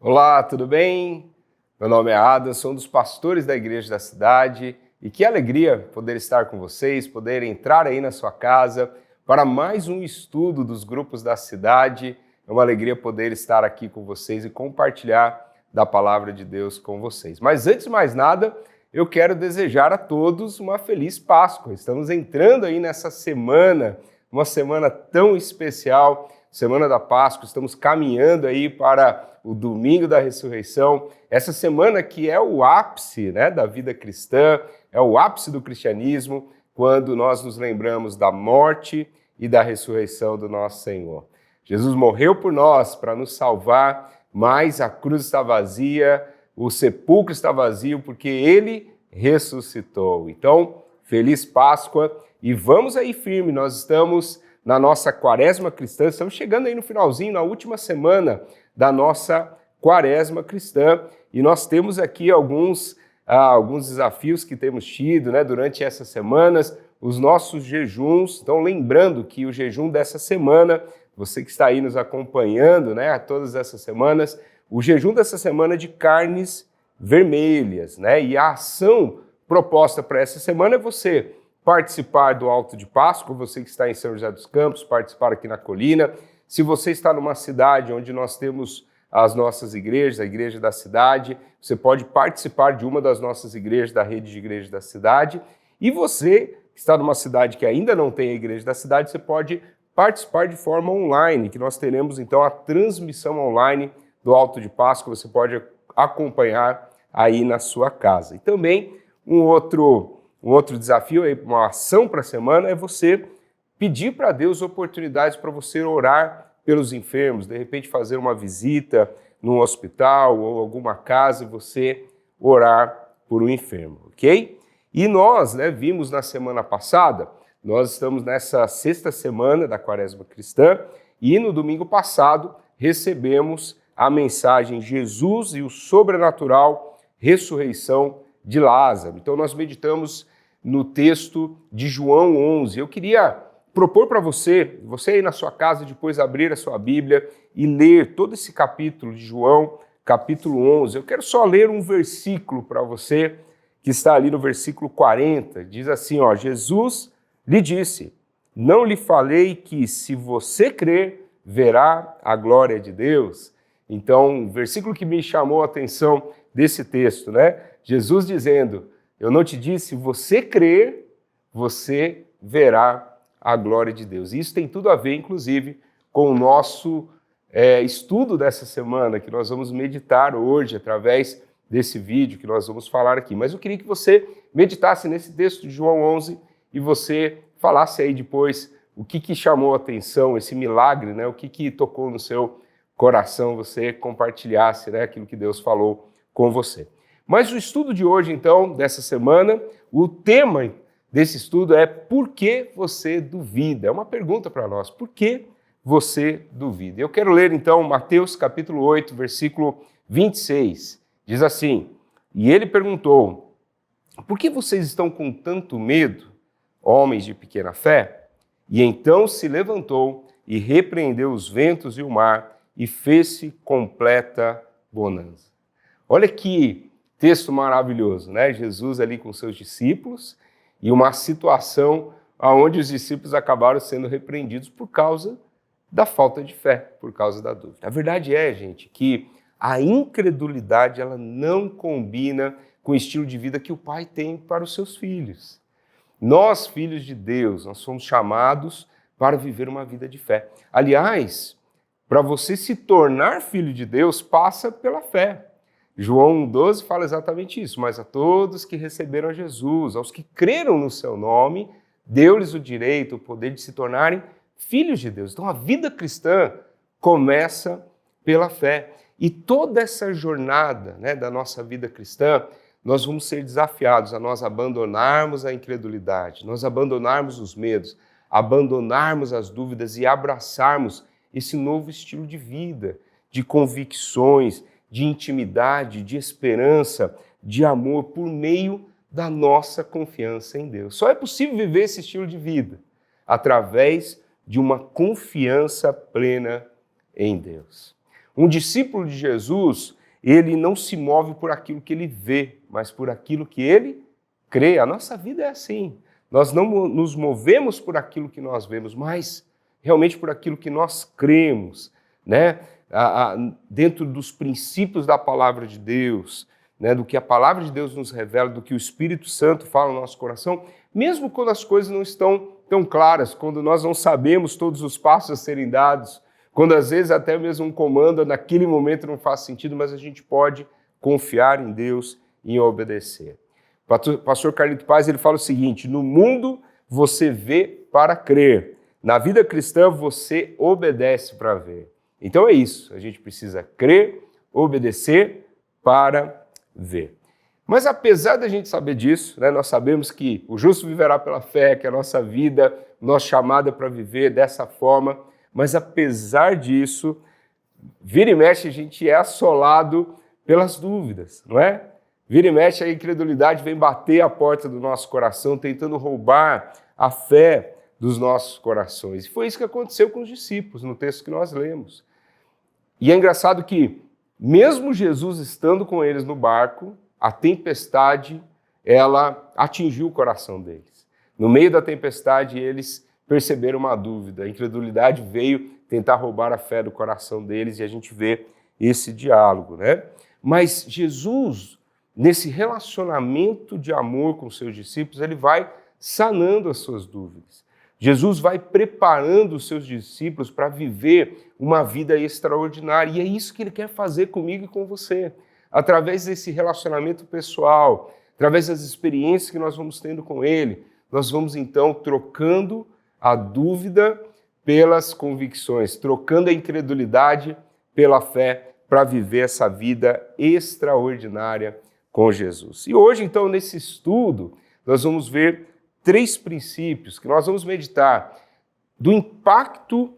Olá, tudo bem? Meu nome é Adam, sou um dos pastores da igreja da cidade e que alegria poder estar com vocês, poder entrar aí na sua casa para mais um estudo dos grupos da cidade. É uma alegria poder estar aqui com vocês e compartilhar da palavra de Deus com vocês. Mas antes de mais nada, eu quero desejar a todos uma feliz Páscoa. Estamos entrando aí nessa semana, uma semana tão especial, Semana da Páscoa, estamos caminhando aí para o Domingo da Ressurreição, essa semana que é o ápice, da vida cristã, é o ápice do cristianismo, quando nós nos lembramos da morte e da ressurreição do nosso Senhor. Jesus morreu por nós para nos salvar, mas a cruz está vazia, o sepulcro está vazio, porque Ele ressuscitou. Então, feliz Páscoa e vamos aí firme, nós estamos na nossa quaresma cristã, estamos chegando aí no finalzinho, na última semana da nossa quaresma cristã, e nós temos aqui alguns desafios que temos tido durante essas semanas, os nossos jejuns. Então, lembrando que o jejum dessa semana, você que está aí nos acompanhando todas essas semanas, o jejum dessa semana é de carnes vermelhas, e a ação proposta para essa semana é você participar do Alto de Páscoa, você que está em São José dos Campos, participar aqui na Colina. Se você está numa cidade onde nós temos as nossas igrejas, a igreja da cidade, você pode participar de uma das nossas igrejas, da rede de igrejas da cidade. E você que está numa cidade que ainda não tem a igreja da cidade, você pode participar de forma online, que nós teremos então a transmissão online do Alto de Páscoa, você pode acompanhar aí na sua casa. E também um outro desafio, uma ação para a semana, é você pedir para Deus oportunidades para você orar pelos enfermos, de repente fazer uma visita num hospital ou alguma casa e você orar por um enfermo, ok? E nós vimos na semana passada, nós estamos nessa sexta semana da Quaresma Cristã e no domingo passado recebemos a mensagem Jesus e o sobrenatural ressurreição de Lázaro. Então nós meditamos no texto de João 11. Eu queria propor para você aí na sua casa, depois abrir a sua Bíblia e ler todo esse capítulo de João, capítulo 11. Eu quero só ler um versículo para você, que está ali no versículo 40. Diz assim, Jesus lhe disse, não lhe falei que se você crer, verá a glória de Deus? Então, o versículo que me chamou a atenção desse texto, Jesus dizendo, eu não te disse, se você crer, você verá a glória de Deus. E isso tem tudo a ver, inclusive, com o nosso estudo dessa semana, que nós vamos meditar hoje, através desse vídeo que nós vamos falar aqui. Mas eu queria que você meditasse nesse texto de João 11 e você falasse aí depois o que chamou a atenção, esse milagre, o que tocou no seu coração, você compartilhasse aquilo que Deus falou com você. Mas o estudo de hoje, então, dessa semana, o tema desse estudo é por que você duvida? É uma pergunta para nós, por que você duvida? Eu quero ler, então, Mateus capítulo 8, versículo 26. Diz assim, e ele perguntou, por que vocês estão com tanto medo, homens de pequena fé? E então se levantou e repreendeu os ventos e o mar e fez-se completa bonança. Olha que texto maravilhoso, Jesus ali com seus discípulos e uma situação onde os discípulos acabaram sendo repreendidos por causa da falta de fé, por causa da dúvida. A verdade é, gente, que a incredulidade ela não combina com o estilo de vida que o Pai tem para os seus filhos. Nós, filhos de Deus, nós somos chamados para viver uma vida de fé. Aliás, para você se tornar filho de Deus, passa pela fé. João 1,12 fala exatamente isso, mas a todos que receberam Jesus, aos que creram no seu nome, deu-lhes o direito, o poder de se tornarem filhos de Deus. Então a vida cristã começa pela fé. E toda essa jornada da nossa vida cristã, nós vamos ser desafiados a nós abandonarmos a incredulidade, nós abandonarmos os medos, abandonarmos as dúvidas e abraçarmos esse novo estilo de vida, de convicções, de intimidade, de esperança, de amor, por meio da nossa confiança em Deus. Só é possível viver esse estilo de vida através de uma confiança plena em Deus. Um discípulo de Jesus, ele não se move por aquilo que ele vê, mas por aquilo que ele crê. A nossa vida é assim. Nós não nos movemos por aquilo que nós vemos, mas realmente por aquilo que nós cremos, né? Dentro dos princípios da palavra de Deus, né? Do que a palavra de Deus nos revela, do que o Espírito Santo fala no nosso coração, mesmo quando as coisas não estão tão claras, quando nós não sabemos todos os passos a serem dados, quando às vezes até mesmo um comando naquele momento não faz sentido, mas a gente pode confiar em Deus e em obedecer. O pastor Carlito Paz, ele fala o seguinte: no mundo você vê para crer, na vida cristã você obedece para ver. Então é isso, a gente precisa crer, obedecer para ver. Mas apesar da gente saber disso, né, nós sabemos que o justo viverá pela fé, que a nossa vida, nossa chamada para viver dessa forma, mas apesar disso, vira e mexe a gente é assolado pelas dúvidas, não é? Vira e mexe a incredulidade vem bater a porta do nosso coração, tentando roubar a fé dos nossos corações. E foi isso que aconteceu com os discípulos, no texto que nós lemos. E é engraçado que, mesmo Jesus estando com eles no barco, a tempestade, ela atingiu o coração deles. No meio da tempestade, eles perceberam uma dúvida. A incredulidade veio tentar roubar a fé do coração deles e a gente vê esse diálogo, né? Mas Jesus, nesse relacionamento de amor com seus discípulos, ele vai sanando as suas dúvidas. Jesus vai preparando os seus discípulos para viver uma vida extraordinária. E é isso que ele quer fazer comigo e com você. Através desse relacionamento pessoal, através das experiências que nós vamos tendo com ele, nós vamos então trocando a dúvida pelas convicções, trocando a incredulidade pela fé para viver essa vida extraordinária com Jesus. E hoje, então, nesse estudo, nós vamos ver 3 princípios que nós vamos meditar do impacto,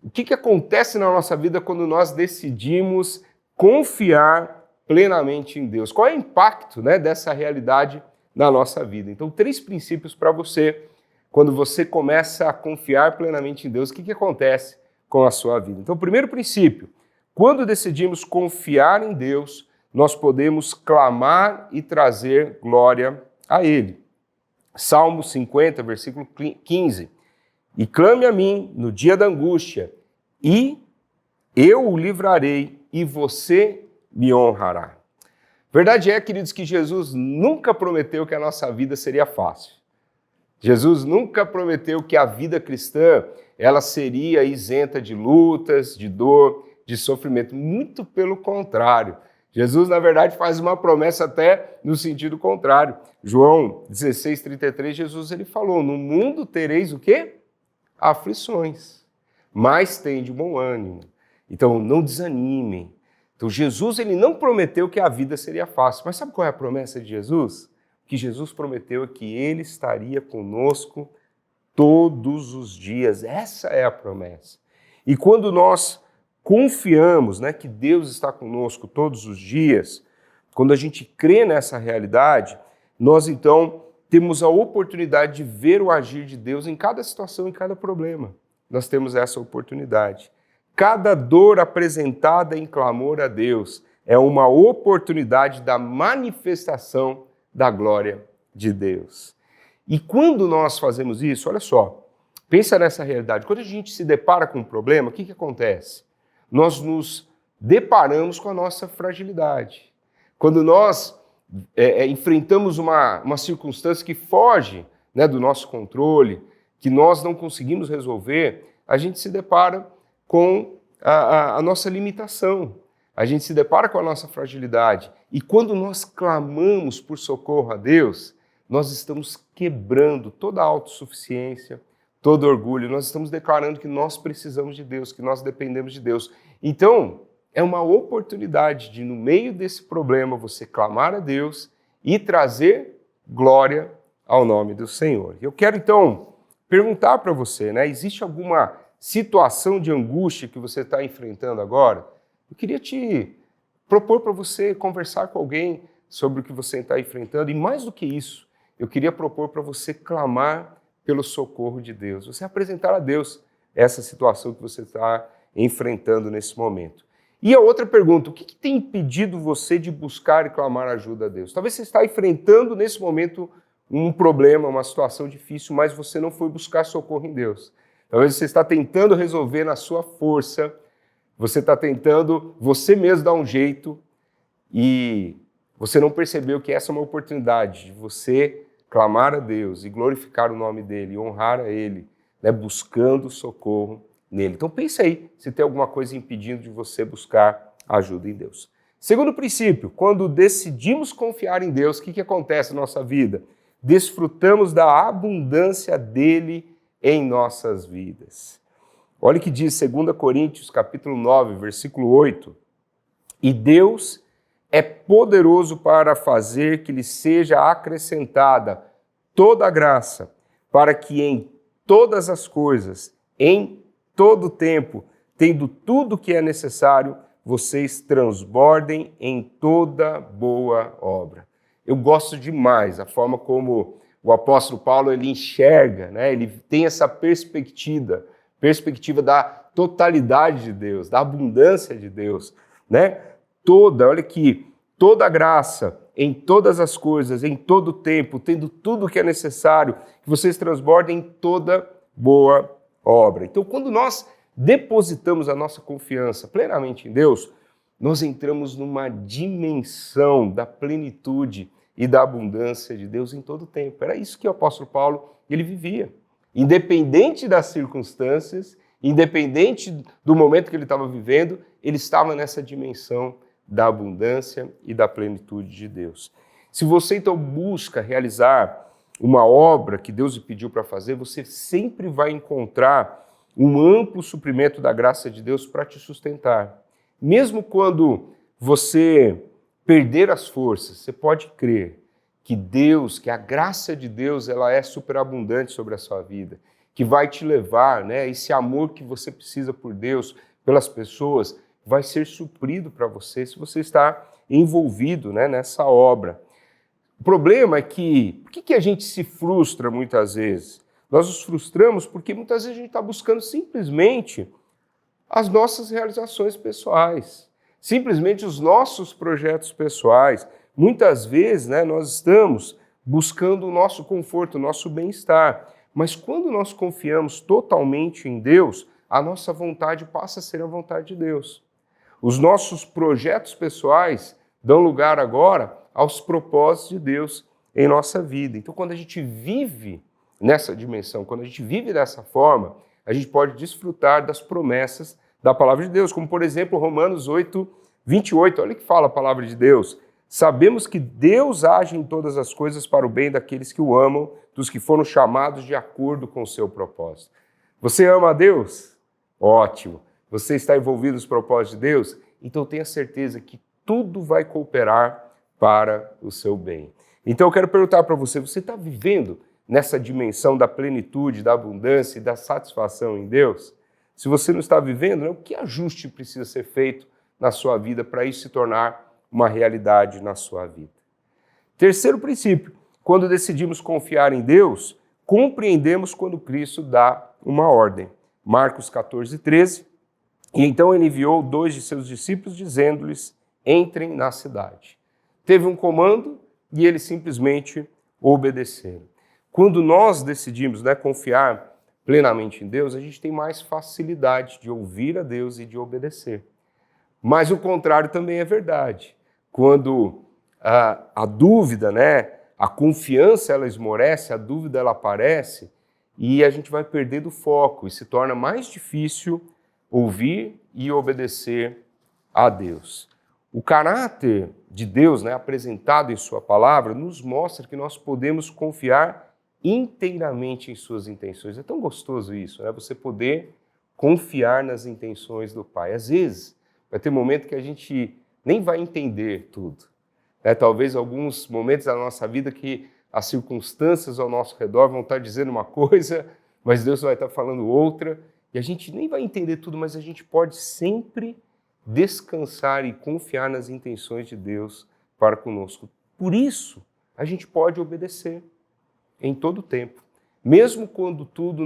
o que acontece na nossa vida quando nós decidimos confiar plenamente em Deus. Qual é o impacto, né, dessa realidade na nossa vida? Então, 3 princípios para você, quando você começa a confiar plenamente em Deus, o que acontece com a sua vida? Então, o primeiro princípio, quando decidimos confiar em Deus, nós podemos clamar e trazer glória a Ele. Salmo 50, versículo 15. E clame a mim no dia da angústia, e eu o livrarei, e você me honrará. Verdade é, queridos, que Jesus nunca prometeu que a nossa vida seria fácil. Jesus nunca prometeu que a vida cristã ela seria isenta de lutas, de dor, de sofrimento. Muito pelo contrário. Jesus, na verdade, faz uma promessa até no sentido contrário. João 16:33, Jesus ele falou, no mundo tereis o quê? Aflições, mas tende bom ânimo. Então, não desanimem. Então, Jesus ele não prometeu que a vida seria fácil. Mas sabe qual é a promessa de Jesus? O que Jesus prometeu é que ele estaria conosco todos os dias. Essa é a promessa. E quando nós confiamos, né, que Deus está conosco todos os dias, quando a gente crê nessa realidade, nós então temos a oportunidade de ver o agir de Deus em cada situação, em cada problema. Nós temos essa oportunidade. Cada dor apresentada em clamor a Deus é uma oportunidade da manifestação da glória de Deus. E quando nós fazemos isso, olha só, pensa nessa realidade. Quando a gente se depara com um problema, o que acontece? Nós nos deparamos com a nossa fragilidade. Quando nós enfrentamos uma circunstância que foge, né, do nosso controle, que nós não conseguimos resolver, a gente se depara com a nossa limitação, a gente se depara com a nossa fragilidade. E quando nós clamamos por socorro a Deus, nós estamos quebrando toda a autossuficiência, todo orgulho, nós estamos declarando que nós precisamos de Deus, que nós dependemos de Deus. Então, é uma oportunidade de, no meio desse problema, você clamar a Deus e trazer glória ao nome do Senhor. Eu quero, então, perguntar para você, né? Existe alguma situação de angústia que você está enfrentando agora? Eu queria te propor para você conversar com alguém sobre o que você está enfrentando. E mais do que isso, eu queria propor para você clamar pelo socorro de Deus. Você apresentar a Deus essa situação que você está enfrentando nesse momento. E a outra pergunta, o que tem impedido você de buscar e clamar ajuda a Deus? Talvez você está enfrentando nesse momento um problema, uma situação difícil, mas você não foi buscar socorro em Deus. Talvez você está tentando resolver na sua força, você está tentando você mesmo dar um jeito e você não percebeu que essa é uma oportunidade de você clamar a Deus e glorificar o nome dEle, e honrar a Ele, né, buscando socorro nele. Então pense aí se tem alguma coisa impedindo de você buscar ajuda em Deus. Segundo princípio, quando decidimos confiar em Deus, o que acontece na nossa vida? Desfrutamos da abundância dele em nossas vidas. Olha o que diz 2 Coríntios, capítulo 9, versículo 8. E Deus é poderoso para fazer que lhe seja acrescentada toda a graça, para que em todas as coisas, em todo tempo, tendo tudo o que é necessário, vocês transbordem em toda boa obra. Eu gosto demais a forma como o apóstolo Paulo ele enxerga, né? Ele tem essa perspectiva da totalidade de Deus, da abundância de Deus, né? Olha aqui, toda a graça, em todas as coisas, em todo tempo, tendo tudo o que é necessário, que vocês transbordem em toda boa obra. Então, quando nós depositamos a nossa confiança plenamente em Deus, nós entramos numa dimensão da plenitude e da abundância de Deus em todo o tempo. Era isso que o apóstolo Paulo ele vivia. Independente das circunstâncias, independente do momento que ele estava vivendo, ele estava nessa dimensão da abundância e da plenitude de Deus. Se você então busca realizar uma obra que Deus lhe pediu para fazer, você sempre vai encontrar um amplo suprimento da graça de Deus para te sustentar. Mesmo quando você perder as forças, você pode crer que Deus, que a graça de Deus, ela é superabundante sobre a sua vida, que vai te levar, né, esse amor que você precisa por Deus, pelas pessoas, vai ser suprido para você se você está envolvido, né, nessa obra. O problema é que, por que a gente se frustra muitas vezes? Nós nos frustramos porque muitas vezes a gente está buscando simplesmente as nossas realizações pessoais, simplesmente os nossos projetos pessoais. Muitas vezes, né, nós estamos buscando o nosso conforto, o nosso bem-estar, mas quando nós confiamos totalmente em Deus, a nossa vontade passa a ser a vontade de Deus. Os nossos projetos pessoais dão lugar agora aos propósitos de Deus em nossa vida. Então, quando a gente vive nessa dimensão, quando a gente vive dessa forma, a gente pode desfrutar das promessas da palavra de Deus, como por exemplo Romanos 8, 28, olha o que fala a palavra de Deus. Sabemos que Deus age em todas as coisas para o bem daqueles que o amam, dos que foram chamados de acordo com o seu propósito. Você ama a Deus? Ótimo. Você está envolvido nos propósitos de Deus? Então tenha certeza que tudo vai cooperar para o seu bem. Então eu quero perguntar para você, você está vivendo nessa dimensão da plenitude, da abundância e da satisfação em Deus? Se você não está vivendo, né, o que ajuste precisa ser feito na sua vida para isso se tornar uma realidade na sua vida? Terceiro princípio, quando decidimos confiar em Deus, compreendemos quando Cristo dá uma ordem. Marcos 14, 13. E então ele enviou 2 de seus discípulos, dizendo-lhes, entrem na cidade. Teve um comando e eles simplesmente obedeceram. Quando nós decidimos, né, confiar plenamente em Deus, a gente tem mais facilidade de ouvir a Deus e de obedecer. Mas o contrário também é verdade. Quando a dúvida, né, a confiança ela esmorece, a dúvida ela aparece e a gente vai perdendo o foco e se torna mais difícil ouvir e obedecer a Deus. O caráter de Deus, né, apresentado em sua palavra, nos mostra que nós podemos confiar inteiramente em suas intenções. É tão gostoso isso, né? Você poder confiar nas intenções do Pai. Às vezes, vai ter momento que a gente nem vai entender tudo. Né? Talvez alguns momentos da nossa vida que as circunstâncias ao nosso redor vão estar dizendo uma coisa, mas Deus vai estar falando outra, e a gente nem vai entender tudo, mas a gente pode sempre descansar e confiar nas intenções de Deus para conosco. Por isso, a gente pode obedecer em todo o tempo. Mesmo quando tudo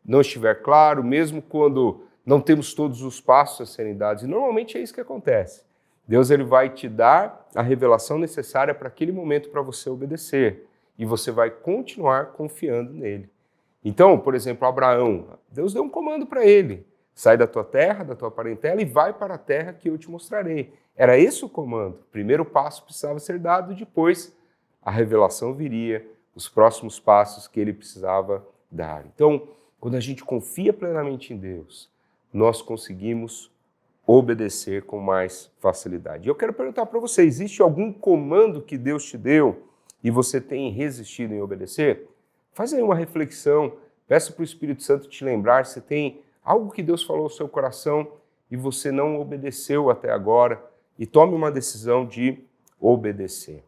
não estiver claro, mesmo quando não temos todos os passos a serem dados. E normalmente é isso que acontece. Deus ele vai te dar a revelação necessária para aquele momento para você obedecer. E você vai continuar confiando nele. Então, por exemplo, Abraão, Deus deu um comando para ele. Sai da tua terra, da tua parentela e vai para a terra que eu te mostrarei. Era esse o comando. O primeiro passo precisava ser dado, depois a revelação viria, os próximos passos que ele precisava dar. Então, quando a gente confia plenamente em Deus, nós conseguimos obedecer com mais facilidade. E eu quero perguntar para você, existe algum comando que Deus te deu e você tem resistido em obedecer? Faz aí uma reflexão, peça para o Espírito Santo te lembrar se tem algo que Deus falou ao seu coração e você não obedeceu até agora, e tome uma decisão de obedecer.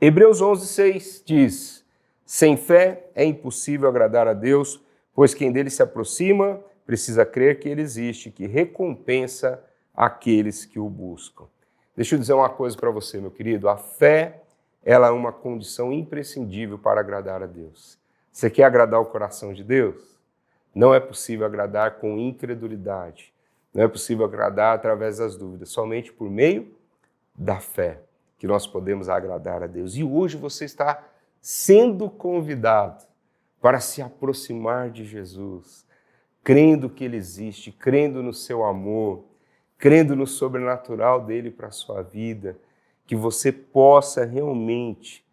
Hebreus 11:6 diz: sem fé é impossível agradar a Deus, pois quem dele se aproxima precisa crer que ele existe, que recompensa aqueles que o buscam. Deixa eu dizer uma coisa para você, meu querido. A fé, ela é uma condição imprescindível para agradar a Deus. Você quer agradar o coração de Deus? Não é possível agradar com incredulidade. Não é possível agradar através das dúvidas. Somente por meio da fé que nós podemos agradar a Deus. E hoje você está sendo convidado para se aproximar de Jesus, crendo que Ele existe, crendo no seu amor, crendo no sobrenatural dele para a sua vida, que você possa realmente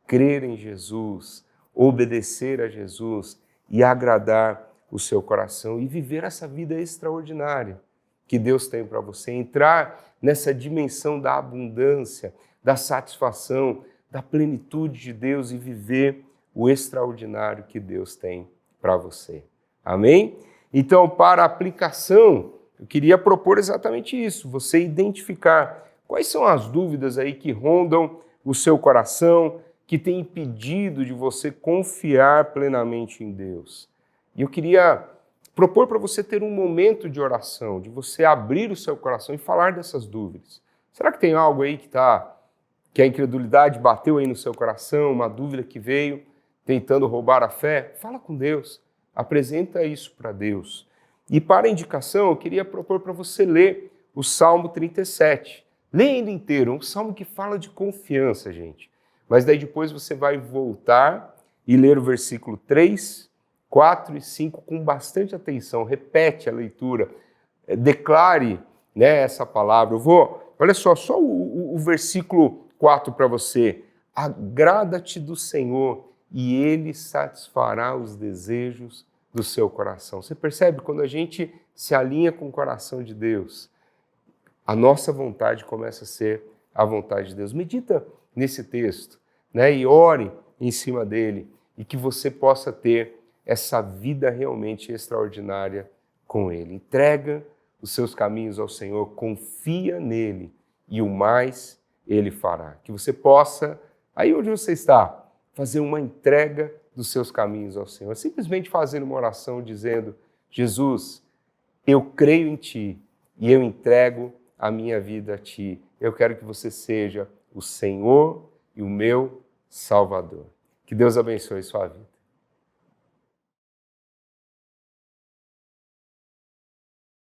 crer em Jesus, obedecer a Jesus e agradar o seu coração e viver essa vida extraordinária que Deus tem para você, entrar nessa dimensão da abundância, da satisfação, da plenitude de Deus e viver o extraordinário que Deus tem para você. Amém? Então, para a aplicação, eu queria propor exatamente isso, você identificar quais são as dúvidas aí que rondam o seu coração, que tem impedido de você confiar plenamente em Deus. E eu queria propor para você ter um momento de oração, de você abrir o seu coração e falar dessas dúvidas. Será que tem algo aí que a incredulidade bateu aí no seu coração, uma dúvida que veio tentando roubar a fé? Fala com Deus, apresenta isso para Deus. E para a indicação, eu queria propor para você ler o Salmo 37. Leia ele inteiro, um salmo que fala de confiança, gente. Mas daí depois você vai voltar e ler o versículo 3, 4 e 5 com bastante atenção. Repete a leitura, declare, né, essa palavra. Olha só o versículo 4 para você. Agrada-te do Senhor e Ele satisfará os desejos do seu coração. Você percebe? Quando a gente se alinha com o coração de Deus, a nossa vontade começa a ser a vontade de Deus. Medita nesse texto, né, e ore em cima dele e que você possa ter essa vida realmente extraordinária com Ele. Entrega os seus caminhos ao Senhor, confia nele e o mais Ele fará. Que você possa, aí onde você está, fazer uma entrega dos seus caminhos ao Senhor. Simplesmente fazer uma oração dizendo: Jesus, eu creio em Ti e eu entrego a minha vida a Ti. Eu quero que você seja o Senhor e o meu Salvador. Que Deus abençoe sua vida.